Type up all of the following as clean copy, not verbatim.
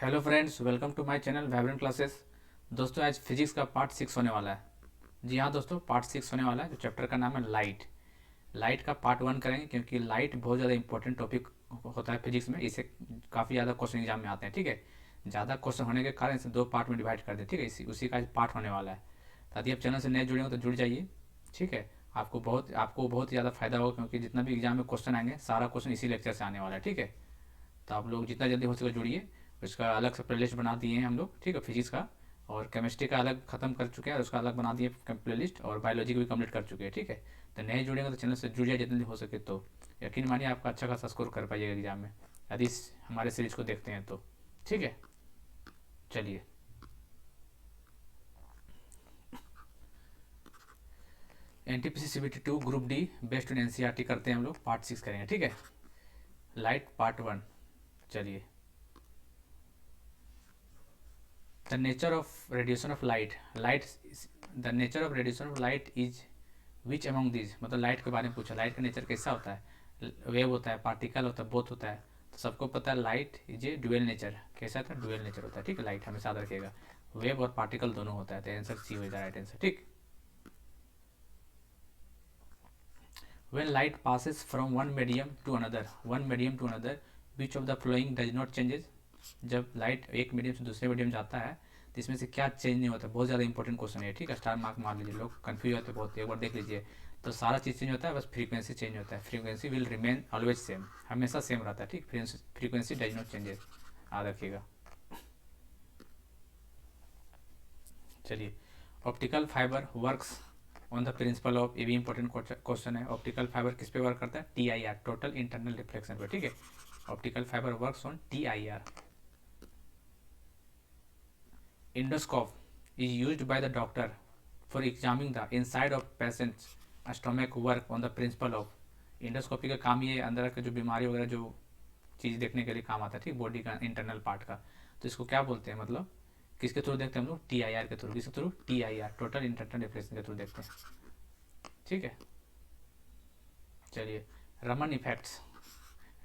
Hello friends, welcome to my channel vibrant classes. दोस्तों, आज physics का पार्ट 6 होने वाला है। जी हाँ दोस्तों, पार्ट 6 होने वाला है। जो चैप्टर का नाम है लाइट। लाइट का पार्ट 1 करेंगे क्योंकि लाइट बहुत ज़्यादा इंपॉर्टेंट टॉपिक होता है फिजिक्स में। इसे काफ़ी ज़्यादा क्वेश्चन एग्जाम में आते हैं। ठीक है, ज़्यादा क्वेश्चन होने के कारण इसे 2 पार्ट में डिवाइड कर दें। ठीक है, इसी उसी का आज पार्ट होने वाला है। तो यदि आप चैनल से नए जुड़े हो तो जुड़ जाइए। ठीक है, आपको बहुत ज़्यादा फायदा होगा क्योंकि जितना भी एग्जाम में क्वेश्चन आएंगे सारा क्वेश्चन इसी लेक्चर से आने वाला है। ठीक है, तो आप लोग जितना जल्दी हो सके जुड़िए। उसका अलग से प्लेलिस्ट बना दिए हैं हम लोग। ठीक है, फिजिक्स का और केमिस्ट्री का अलग खत्म कर चुके हैं और उसका अलग बना दिए प्लेलिस्ट, और बायोलॉजी को भी कंप्लीट कर चुके हैं। ठीक है, तो नए जुड़ेंगे तो चैनल से जुड़ जाए जितनी हो सके। तो यकीन मानिए आपका अच्छा खासा स्कोर कर पाइएगा एग्जाम में यदि हमारे सीरीज को देखते हैं तो। ठीक है, चलिए। NTPC CBT 2 group D based on NCERT करते हैं हम लोग। पार्ट 6 करेंगे। ठीक है, लाइट पार्ट 1। चलिए। The nature of radiation of light the nature of radiation of light is which among these, मतलब लाइट के बारे में पूछा। लाइट का नेचर कैसा होता है? वेव होता है, पार्टिकल होता है, बोथ होता है। तो सबको पता है light is a dual nature. कैसा था? ड्यूअल नेचर होता है। ठीक है, लाइट हमेशा याद रखिएगा। वेव और पार्टिकल दोनों होता है। तो आंसर सी हो जाएगा राइट आंसर। ठीक। When light passes from one medium to another, which of the following does not changes? जब लाइट एक मीडियम से दूसरे मीडियम जाता है तो इसमें से क्या चेंज नहीं होता? बहुत ज़्यादा इंपॉर्टेंट क्वेश्चन है। ठीक है, स्टार मार्क मार लीजिए। लोग कंफ्यूज होते बहुत, एक बार देख लीजिए। तो सारा चीज़ चेंज होता है, बस फ्रीक्वेंसी चेंज होता है। Frequency will remain always same, हमेशा सेम रहता है। ठीक, फ्रीक्वेंसी डज नॉट चेंजेस, याद रखिएगा। चलिए। Optical fibre works on the principle of, ये भी इंपॉर्टेंट क्वेश्चन है। ऑप्टिकल फाइबर किस पे वर्क करता है? T I are, total internal reflection पे। ठीक है, optical fibre works on T I are. Endoscope is used by the doctor for examining the inside of patients stomach work on the principle of. Endoscopy का काम ये अंदर के जो बीमारी वगैरह जो चीज़ देखने के लिए काम आता है। ठीक, बॉडी का इंटरनल पार्ट का। तो इसको क्या बोलते हैं? मतलब किसके थ्रू देखते हैं हम लोग? टी आई आर के थ्रू। किसके through? T I are, total internal reflection के थ्रू देखते हैं। ठीक है, चलिए। Raman effects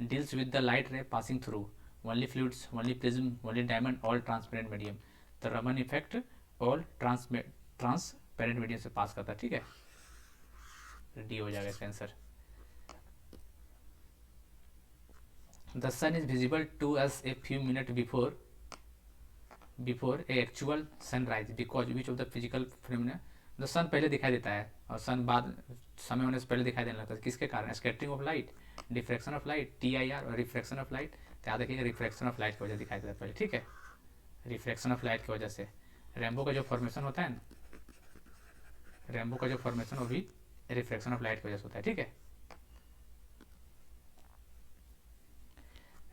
deals with the light ray passing through only fluids, only prism, only diamond, all transparent medium। तो Raman effect all transparent medium से पास करता है। ठीक है, डी हो जाएगा इसका answer. The sun is visible to us a few minute before a actual sunrise because which of the physical phenomena. The sun पहले दिखाई देता है और सन बाद समय होने से पहले दिखाई देने लगता है। किसके कारण? Scattering of light, diffraction of light, T I are और रिफ्रैक्शन ऑफ लाइट। तो याद रखिएगा रिफ्रैक्शन ऑफ लाइट की वजह दिखाई देता है पहले। ठीक है, रिफ्रैक्शन ऑफ लाइट की वजह से। रेनबो का जो फॉर्मेशन होता है ना, रेनबो का जो फॉर्मेशन वो भी रिफ्रैक्शन ऑफ लाइट की वजह से होता है। ठीक है।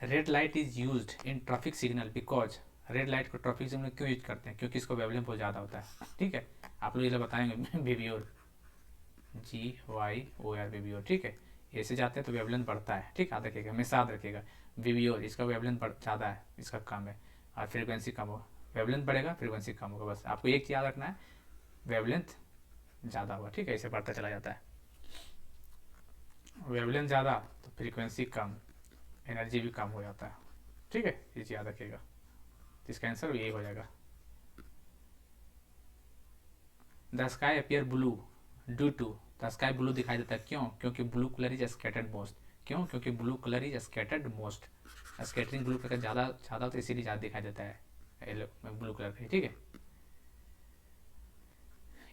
Red light is use in traffic signal because, red light को ट्रैफिक सिग्नल क्यों यूज करते हैं? क्योंकि इसको वेवलेंथ बहुत ज़्यादा होता है। ठीक है, आप लोग ये बताएंगे वीवियोर, GYOR वीवियोर। ठीक है, ऐसे जाते हैं तो वेवलेंथ बढ़ता है। ठीक, याद रखिएगा, हमेशा याद रखिएगा। वीवियोर इसका वेवलेंथ ज़्यादा है, इसका कम है, और फ्रीक्वेंसी कम हो। वेवलेंथ बढ़ेगा, फ्रीक्वेंसी कम होगा। बस आपको एक चीज़ याद रखना है, वेवलेंथ ज़्यादा होगा। ठीक है, इसे बढ़ता चला जाता है। वेवलेंथ ज़्यादा तो फ्रीक्वेंसी कम, एनर्जी भी कम हो जाता है। ठीक है, ये चीज़ याद रखिएगा। इसका आंसर यही हो जाएगा। The sky appear blue due to, the sky blue दिखाई देता है क्यों? क्योंकि blue colour is scattered most. क्यों? क्योंकि blue colour is scattered most. Scattering blue colour ज़्यादा ज़्यादा तो इसीलिए ज़्यादा दिखाई देता है ब्लू कलर का। ठीक है।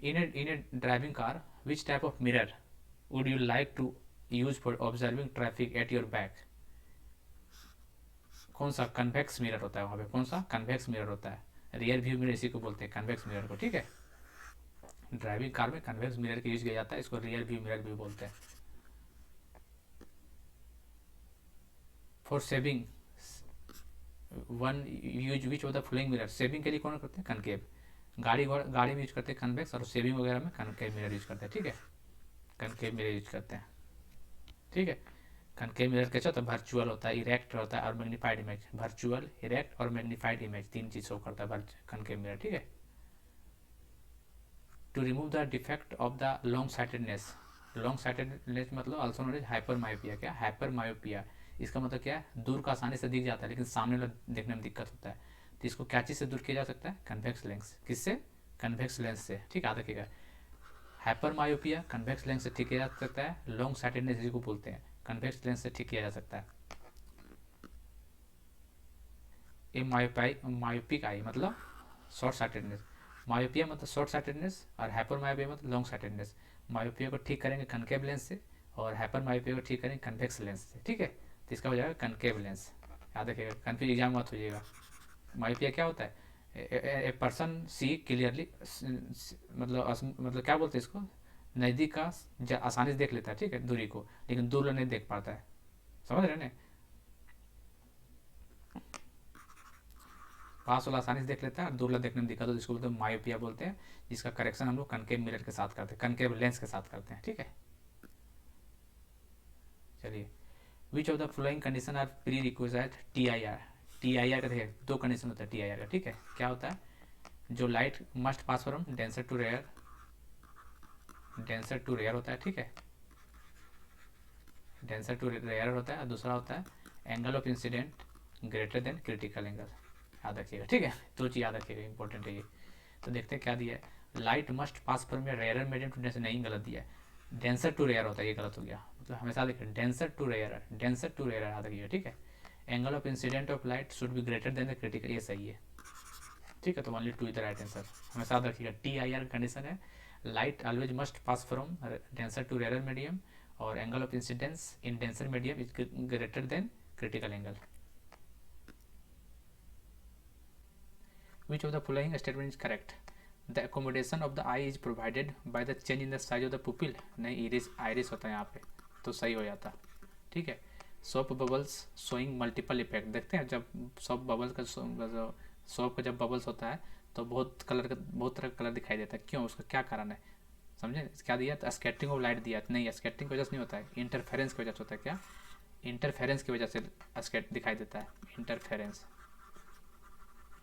In a driving car which type of mirror would you like to use for observing traffic at your back? कौन सा? कन्वेक्स मिरर होता है वहाँ पे। कौन सा? कन्वेक्स मिरर होता है। रियर व्यू मिरर इसी को बोलते हैं, कन्वेक्स मिरर को। ठीक है, ड्राइविंग कार में कन्वेक्स मिरर का यूज किया जाता है, इसको रियर व्यू मिरर भी बोलते हैं। For saving one use which of the flowing mirror, saving के लिए कौन करते हैं? कनकेव। गाड़ी में यूज करते हैं कन्वेक्स, और सेविंग वगैरह में कनकेव मिरर यूज करते हैं। ठीक है, कनकेव मिरर यूज करते हैं। ठीक है, कनकेव मिरर कैसा होता है? वर्चुअल होता है, इरेक्ट होता है और मैग्नीफाइड इमेज। वर्चुअल, इरेक्ट और मैग्नीफाइड इमेज, तीन चीज शो करता है कनकेव मिरर। ठीक है। To remove the defect of the long sightedness, long sightedness मतलब also known as hyper myopia. क्या? Hyper myopia. इसका मतलब क्या है? दूर का आसानी से दिख जाता है लेकिन सामने वाला देखने में दिक्कत होता है। तो इसको क्या चीज़ से दूर किया जा सकता है? Convex lens. किससे? कन्वेक्स लेंस से। ठीक है, याद रखिएगा। हाइपर मायोपिया कन्वेक्स लेंस से ठीक किया जा सकता है। लॉन्ग साइटेडनेस जिसको बोलते हैं, कन्वेक्स लेंस से ठीक किया जा सकता है। ये मायोपिक आई मतलब शॉर्ट साइटेडनेस। मायोपिया मतलब शॉर्ट साइटेडनेस और हाइपर मायोपिया मतलब लॉन्ग साइटेडनेस। मायोपिया को ठीक करेंगे कनकेव लेंस से और हाइपर मायोपिया को ठीक करेंगे कन्वेक्स लेंस से। ठीक है, तो इसका हो जाएगा कनकेव लेंस। याद रखिएगा, कन्फ्यूज एग्जाम मत होइएगा। मायोपिया क्या होता है? ए पर्सन सी क्लियरली, मतलब क्या बोलते हैं इसको, नज़दीक का आसानी से देख लेता है, ठीक है, दूरी को, लेकिन दूर नहीं देख पाता है। समझ रहे हैं? पास वाला आसानी से देख लेता है और दूर वाला देखने में दिक्कत हो, जिसको बोलते हैं मायोपिया बोलते हैं, जिसका करेक्शन हम लोग कनकेव मिरर के साथ करते हैं, कनकेव लेंस के साथ करते हैं। ठीक है, चलिए। Which of the flowing condition are prerequisite T I R? T I R का देखिए दो कंडीशन होता है टी आई आर का। ठीक है, क्या होता है? जो light must pass from denser to rare, denser to rare होता है। ठीक है, डेंसर टू रेयर होता है। और दूसरा होता है angle of incident greater than critical angle. याद रखिएगा, ठीक है, दो चीज़ याद रखिएगा, इंपॉर्टेंट है ये। तो देखते हैं क्या दिया है। Light must pass from rare medium to denser, नहीं, गलत दिया है। डेंसर टू रेयर होता है, ये गलत हो गया। मतलब हमेशा देखिए denser to rare, denser to rare याद रखिएगा। ठीक है, angle of incident of light should be greater than the critical, ये सही है। ठीक है, तो only two is the right answer. हमेशा याद रखिएगा टी आई आर कंडीशन है, light always must pass from denser to rare medium और angle of incidence in denser medium is greater than critical angle. Which of the following statement is correct? The accommodation of the eye is provided by the change in the size of the pupil. नहीं, iris होता है यहाँ पे, तो सही हो जाता। ठीक है, soap bubbles showing multiple effect. देखते हैं जब सोप बबल्स का सोप का जब बबल्स होता है तो बहुत तरह का कलर दिखाई देता है। क्यों? उसका क्या कारण है? समझे? क्या दिया? तो स्कैटरिंग ऑफ लाइट दिया। नहीं, स्कैटरिंग की वजह से नहीं होता है, इंटरफेरेंस की वजह से होता है। क्या? इंटरफेरेंस की वजह से स्कैट दिखाई देता है, इंटरफेरेंस,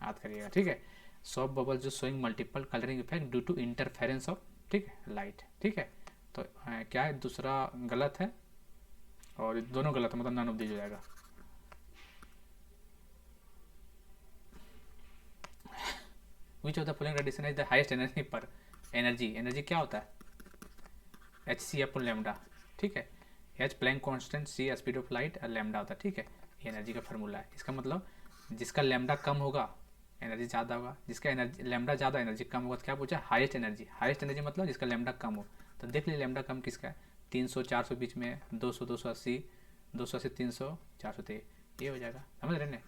याद करिएगा। ठीक है, सॉफ्ट बबल जो showing multiple colouring effect due to interference of, ठीक है, लाइट। ठीक है, तो क्या है? दूसरा गलत है और दोनों गलत है, मतलब नन ऑफ दिस हो जाएगा। Which of the following radiation is the highest energy पर? एनर्जी क्या होता है? H C upon lambda. ठीक है, H Planck constant, C speed of light और लेमडा होता है। ठीक है, ये एनर्जी का फार्मूला है। इसका मतलब जिसका लेमडा कम होगा एनर्जी ज़्यादा होगा, जिसका एनर्जी लेमडा ज़्यादा एनर्जी कम होगा। तो क्या पूछा? Highest energy. हाईएस्ट एनर्जी मतलब जिसका लेमडा कम हो। तो देख लीजिए लेमडा कम किसका है? 300 400 बीच में, 200 280, 280 300 400, तो ये हो जाएगा। समझ रहे हैं?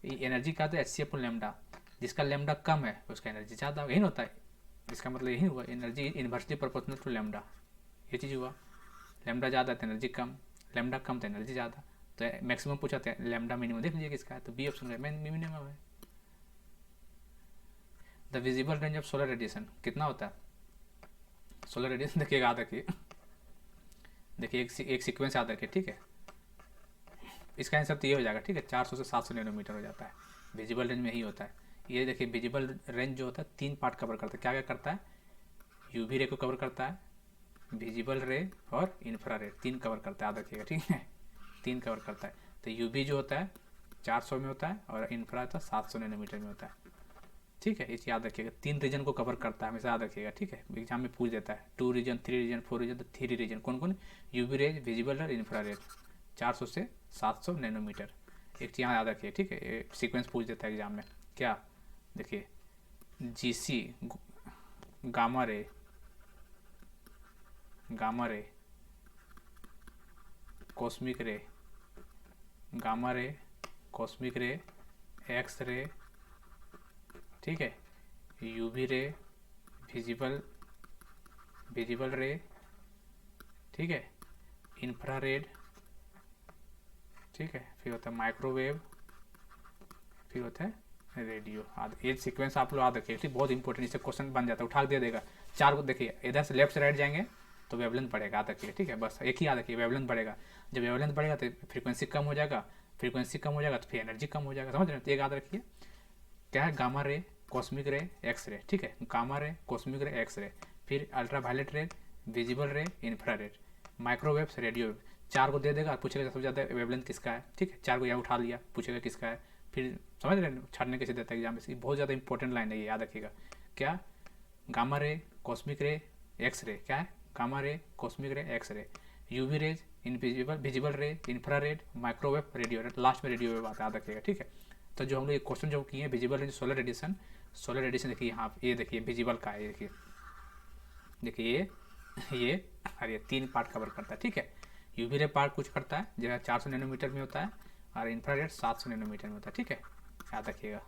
ये एनर्जी का तो एच सी अपन लेमडा, जिसका लेमडा कम है उसका एनर्जी ज़्यादा होगा, यही होता है। इसका मतलब यही हुआ, energy inversely proportional to lambda, ये चीज़ हुआ। लेमडा ज़्यादा तो एनर्जी कम, लेमडा कम तो एनर्जी ज़्यादा। तो मैक्सिमम पूछा था, लेमडा मिनिमम देख लीजिए किसका है, तो बी ऑप्शन मिनिमम है। The visible range of solar radiation कितना होता है? सोलर रेडिएशन देखिए, याद रखिए, देखिए एक सीक्वेंस याद रखिए। ठीक है, इसका आंसर तो ये हो जाएगा। ठीक है, 400 से 700 नैनोमीटर हो जाता है, विजिबल रेंज में ही होता है। ये देखिए विजिबल रेंज जो होता है 3 पार्ट कवर करता है। क्या क्या करता है? यूवी रे को कवर करता है, विजिबल रे और इंफ्रारेड, 3 कवर करता है, याद रखिएगा। ठीक है, 3 कवर करता है। तो यूवी जो होता है 400 में होता है और इंफ्रा तो 700 नैनोमीटर में होता है। ठीक है, इस याद रखिएगा, 3 रीजन को कवर करता है, हमेशा याद रखिएगा। ठीक है, एग्जाम में पूछ देता है 2 रीजन 3 रीजन 4 रीजन, तो 3 रीजन कौन कौन? यूवी रेज, विजिबल और इंफ्रारेड, 400 से 700 नैनोमीटर। एक चीज़ यहाँ याद रखिए। ठीक है, सीक्वेंस पूछ देता है एग्जाम में। क्या? देखिए जीसी गामा रे, कॉस्मिक रे, गामा रे, कॉस्मिक रे, एक्स रे, ठीक है, यूवी रे, विजिबल रे, ठीक है, इंफ्रारेड, ठीक है, फिर होता है माइक्रोवेव, फिर होता है रेडियो। ये सीक्वेंस आप लोग याद रखिए। ठीक, बहुत इंपॉर्टेंट, इससे क्वेश्चन बन जाता है, उठा दे देगा। 4 को देखिए, इधर से लेफ्ट से राइट जाएंगे तो वेवलेंथ बढ़ेगा, याद रखिए। ठीक है, बस एक ही याद रखिए, वेवलेंथ बढ़ेगा। जब वेवलेंथ बढ़ेगा तो फ्रीक्वेंसी कम हो जाएगा, फ्रीक्वेंसी कम हो जाएगा तो फिर एनर्जी कम हो जाएगा। समझ रहे हैं? तो एक याद रखिए, क्या है? गामा रे, कॉस्मिक रे, एक्स रे। ठीक है, गामा रे, कॉस्मिक रे, एक्स रे, फिर अल्ट्रा वायलेट रे, विजिबल रे, इंफ्रारेड, माइक्रोवेव, रेडियो। 4 को दे देगा, पूछेगा सबसे ज़्यादा वेवलेंथ किसका है। ठीक है, 4 को यहाँ उठा लिया, पूछेगा किसका है, फिर समझ रहे हैं छाड़ने कैसे देता है एग्जाम में, बहुत ज़्यादा इंपॉर्टेंट लाइन है ये, याद रखिएगा। क्या? गामा रे, कॉस्मिक रे, एक्स रे। क्या है? गामा रे, कॉस्मिक रे, X ray, UV rays, invisible visible रे, इंफ्रारेड, माइक्रोवेव, रेडियो, लास्ट में रेडियो वेव आता है, याद रखिएगा, ठीक है। तो जो हम लोग ये क्वेश्चन जो किए visible raise, solar radiation, solar radiation देखिए यहाँ ये देखिए विजिबल का है, ये देखिए, देखिए ये और ये 3 पार्ट कवर करता है, ठीक है। यूवी रे पार्ट कुछ करता है जो है 400 नैनोमीटर में होता है, और इंफ्रारेड 700 नैनोमीटर में होता है, ठीक है, याद रखिएगा।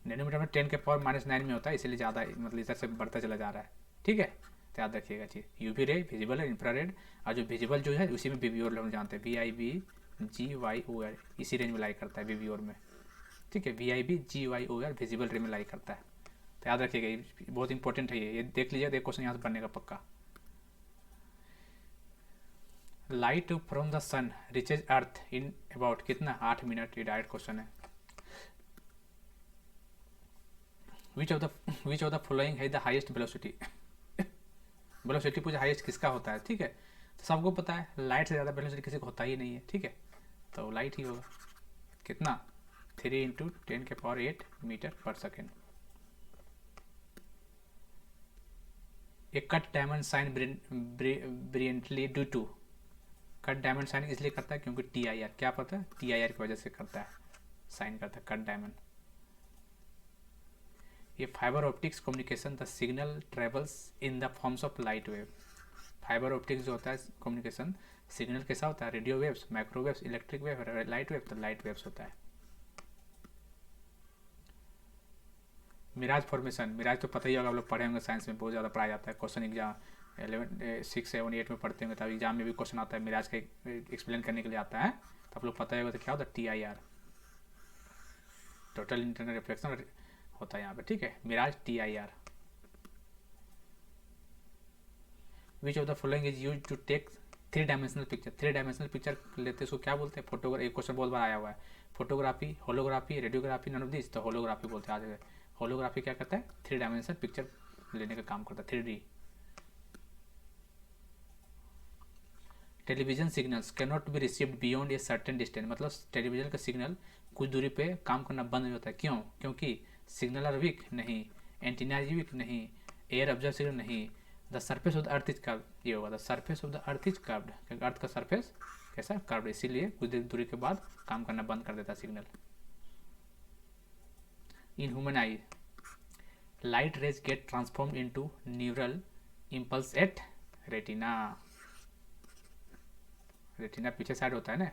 नैनोमीटर में 10⁻⁹ में होता है, इसीलिए ज़्यादा मतलब इधर से बढ़ता चला जा रहा है, ठीक है। तो याद रखिएगा चीज़, यूवी रे विजिबल है, इंफ्रारेड, और जो विजिबल जो है उसी में वीवीओर हम जानते हैं, VIBGYOR, इसी रेंज में लाई करता है वीवीओर में, ठीक है। VIBGYOR विजिबल रे में लाई करता है। तो याद रखिएगा ये बहुत इंपॉर्टेंट है, ये देख लीजिए, एक क्वेश्चन यहाँ से बनने का पक्का। Light from the sun reaches earth in about कितना? 8 मिनट। ये डायरेक्ट क्वेश्चन है। विच ऑफ द फॉलोइंग है द हाईएस्ट वेलोसिटी? वेलोसिटी पूछा हाईएस्ट किसका होता है, ठीक है। तो सबको पता है लाइट से ज़्यादा वेलोसिटी किसी को होता ही नहीं है, ठीक है। तो लाइट ही होगा। कितना? 3 × 10⁸ मीटर पर second. A cut diamond shine brilliantly due to, cut diamond shine इसलिए करता है क्योंकि TIR, क्या पता है, TIR की वजह से करता है, साइन करता है कट डायमंड। ये fibre optics communication the signal travels in the forms of light wave. Fibre optics जो होता है कम्युनिकेशन, सिग्नल कैसा होता है? Radio waves, microwaves, electric wave, light wave, तो लाइट वेव्स होता है। मिराज फॉर्मेशन, मिराज तो पता ही होगा, आप लोग पढ़े होंगे, साइंस में बहुत ज़्यादा पढ़ाया जाता है, क्वेश्चन एग्जाम 11, 6, 7, 8 में पढ़ते होंगे, तब एग्जाम में भी क्वेश्चन आता है मिराज का एक्सप्लेन करने के लिए आता है, तो आप लोग पता ही होगा। तो क्या होता है? TIR, टोटल इंटरनल रिफ्लेक्शन होता है यहाँ पे, ठीक है। Mirage TIR। Which of the following is use to take 3 dimensional picture? 3 dimensional picture लेते हैं, उसको क्या बोलते हैं? फोटोग्राफी। एक क्वेश्चन बहुत बार आया हुआ है, photography, holography, radiography, none of this. तो होलोग्राफी बोलते हैं आज। होलोग्राफी क्या करता है? 3 डायमेंशनल पिक्चर लेने का काम करता है, 3D। Television signals can not be received beyond a certain distance, मतलब टेलीविजन का सिग्नल कुछ दूरी पे काम करना बंद हो जाता है, क्यों? क्योंकि सिग्नल आर वीक, नहीं, एंटीना इज वीक, नहीं, एयर ऑब्जर्व सिग्नल, नहीं, the surface of the earth is curved, ये होगा the surface of the earth is curved, क्योंकि अर्थ का सरफेस कैसा? कर्व्ड, इसीलिए कुछ देर दूरी के बाद काम करना बंद कर देता है signal. In human eye light rays get transformed into neural impulse at retina. Retina पीछे साइड होता है ना।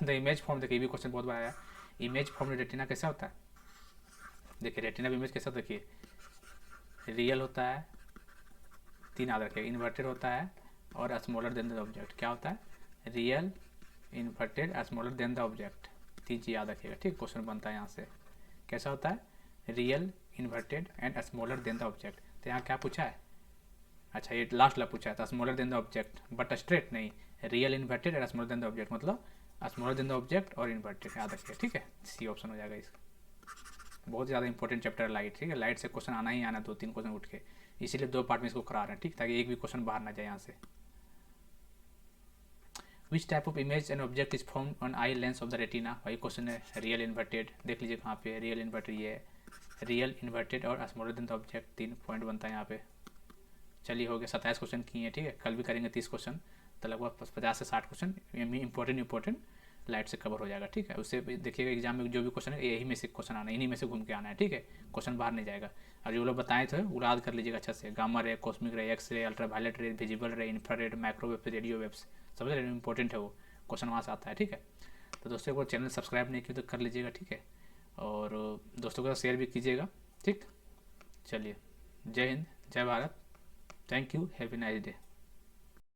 द इमेज फॉर्म, देखिए ये भी क्वेश्चन बहुत बार आया, इमेज फॉर्म रेटिना कैसा होता है? देखिए रेटिना इमेज कैसा, देखिए रियल होता है, 3 याद रखिए, इन्वर्टेड होता है और स्मॉलर देन द ऑब्जेक्ट। क्या होता है? Real, inverted, smaller than the object, 3 चीज याद रखिएगा, ठीक। क्वेश्चन बनता है यहाँ से, कैसा होता है? Real, inverted and smaller than the object. तो यहाँ क्या पूछा है? अच्छा ये लास्ट ला पूछा है, तो smaller than the object but straight नहीं, real, inverted and smaller than the object, मतलब स्मॉलर देन द ऑब्जेक्ट और इन्वर्टेड, याद रखिए, ठीक है। C ऑप्शन हो जाएगा इसका। बहुत ज़्यादा इंपॉर्टेंट चैप्टर है लाइट, ठीक है। लाइट से क्वेश्चन आना ही आना, 2-3 क्वेश्चन उठ के, इसीलिए 2 पार्ट में इसको करा रहे हैं, ठीक, ताकि एक भी क्वेश्चन बाहर ना जाए यहाँ से। विच type of image and object is form on eye lens of the retina? वही क्वेश्चन है, रियल, इन्वर्टेड, देख लीजिए कहाँ पे रियल, इन्वर्टेड, ये है रियल, इन्वर्टेड और smaller than the object, 3 point बनता है यहाँ पे। चलिए हो गया, 27 क्वेश्चन किए हैं, ठीक है। कल भी करेंगे 30 क्वेश्चन, तो लगभग 50 से 60 क्वेश्चन इंपॉर्टेंट लाइट से कवर हो जाएगा, ठीक है। उससे देखिएगा एग्जाम में जो भी क्वेश्चन है यही में से क्वेश्चन आना है, इन्हीं में से घूम के आना है, ठीक है। क्वेश्चन बाहर नहीं जाएगा। और जो लोग बताए थे वो याद कर लीजिएगा अच्छा से, गामा रे, कॉस्मिक रे, एक्स रे, अल्ट्रावायलेट रे, विजिबल रे, इंफ्रारेड, माइक्रोवेव, रेडियो वेव्स, समझ रहे, इंपॉर्टेंट है वो क्वेश्चन, वहाँ से आता है, ठीक है। तो दोस्तों को चैनल सब्सक्राइब नहीं किया तो कर लीजिएगा, ठीक है। और दोस्तों के साथ शेयर भी कीजिएगा, ठीक। चलिए, जय हिंद, जय Bharat, thank you, have a nice day.